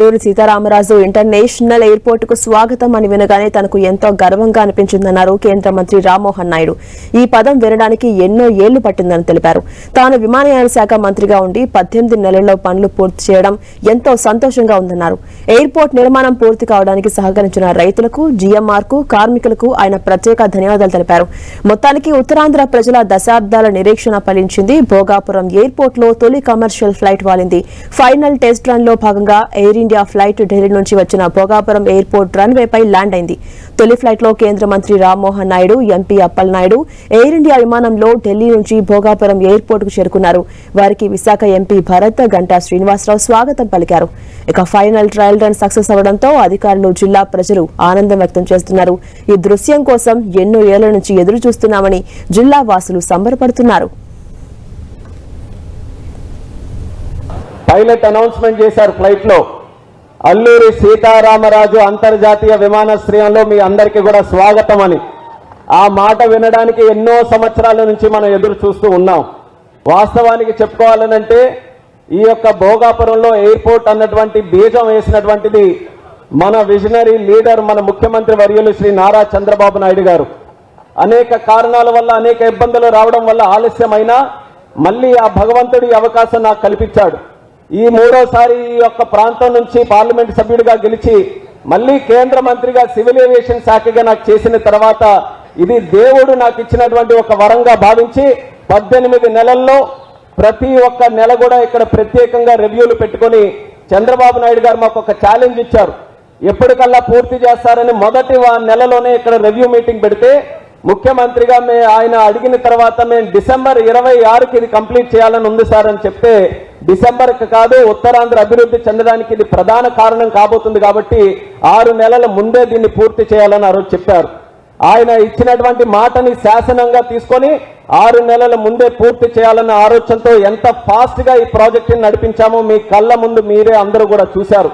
Alluri Sitaramaraju international airport కు స్వాగతం అని వినగానే తనకు ఎంతో గర్వంగా అనిపించిందన్నారు కేంద్ర మంత్రి రామ్మోహన్ నాయుడు. ఈ పదం వినడానికి ఎన్నో ఏళ్లు పట్టిందని తెలిపారు. తాను విమానయాన శాఖ మంత్రిగా ఉండి 18 నెలల్లో పనులు పూర్తి చేయడం ఎంతో సంతోషంగా ఉందన్నారు. ఎయిర్పోర్ట్ నిర్మాణం పూర్తి కావడానికి సహకరించిన రైతులకు, జీఎంఆర్ కు, కార్మికులకు ఆయన ప్రత్యేక ధన్యవాదాలు తెలిపారు. మొత్తానికి ఉత్తరాంధ్ర ప్రజల దశాబ్దాల నిరీక్షణ ఫలించింది. భోగాపురం ఎయిర్పోర్ట్ లో తొలి కమర్షియల్ ఫ్లైట్ వాలింది. ఫైనల్ టెస్ట్ రన్ లో భాగంగా ఎయిర్ ఇండియా ఫ్లైట్ ఢిల్లీ నుంచి వచ్చిన భోగాపురం ఎయిర్పోర్ట్ రన్వేపై ల్యాండ్ అయింది. తొలి ఫ్లైట్ లో కేంద్ర మంత్రి Rammohan Naidu, MP Appalanaidu air India విమానంలో ఢిల్లీ నుంచి భోగాపురం ఎయిర్పోర్ట్ కు చేరుకున్నారు. వారికి విశాఖ ఎంపీ భరత్, గంటా శ్రీనివాసరావు స్వాగతం పలికారు. ఇక ఫైనల్ ట్రయల్ రన్ సక్సెస్ అవడంతో అధికారులు, జిల్లా ప్రజలు ఆనందం వ్యక్తం చేస్తున్నారు. ఈ దృశ్యం కోసం ఎన్నో ఏళ్ల నుంచి ఎదురు చూస్తున్నామని జిల్లా వాసులు సంబరపడుతున్నారు. పైలట్ అనౌన్స్మెంట్ చేశారు ఫ్లైట్ లో, అల్లూరి సీతారామరాజు అంతర్జాతీయ విమానాశ్రయంలో మీ అందరికీ కూడా స్వాగతం అని. ఆ మాట వినడానికి ఎన్నో సంవత్సరాల నుంచి మనం ఎదురు చూస్తూ ఉన్నాం. వాస్తవానికి చెప్పుకోవాలనంటే ఈ యొక్క భోగాపురంలో ఎయిర్పోర్ట్ అన్నటువంటి బీజం వేసినటువంటిది మన విజనరీ లీడర్, మన ముఖ్యమంత్రి వర్యులు శ్రీ నారా చంద్రబాబు నాయుడు గారు. అనేక కారణాల వల్ల, అనేక ఇబ్బందులు రావడం వల్ల ఆలస్యమైనా మళ్ళీ ఆ భగవంతుడి అవకాశం నాకు కల్పించాడు. ఈ మూడోసారి ఈ యొక్క ప్రాంతం నుంచి పార్లమెంట్ సభ్యుడిగా గెలిచి మళ్ళీ కేంద్ర మంత్రిగా సివిల్ ఏవియేషన్ శాఖగా నాకు చేసిన తర్వాత ఇది దేవుడు నాకు ఇచ్చినటువంటి ఒక వరంగా భావించి 18 నెలల్లో ప్రతి ఒక్క నెల కూడా ఇక్కడ ప్రత్యేకంగా రివ్యూలు పెట్టుకొని చంద్రబాబు నాయుడు గారు మాకు ఒక ఛాలెంజ్ ఇచ్చారు. ఎప్పటికల్లా పూర్తి చేస్తారని మొదటి నెలలోనే ఇక్కడ రివ్యూ మీటింగ్ పెడితే ముఖ్యమంత్రిగా ఆయన అడిగిన తర్వాత మేము డిసెంబర్ 26కి ఇది కంప్లీట్ చేయాలని ఉంది సార్ అని చెప్తే, డిసెంబర్కి కాదు ఉత్తరాంధ్ర అభివృద్ధి చెందడానికి ఇది ప్రధాన కారణం కాబోతుంది కాబట్టి 6 నెలల ముందే దీన్ని పూర్తి చేయాలని ఆ రోజు చెప్పారు. ఆయన ఇచ్చినటువంటి మాటని శాసనంగా తీసుకొని 6 నెలల ముందే పూర్తి చేయాలన్న ఆలోచనతో ఎంత ఫాస్ట్ గా ఈ ప్రాజెక్టుని నడిపించామో మీ కళ్ళ ముందు మీరే అందరూ కూడా చూశారు.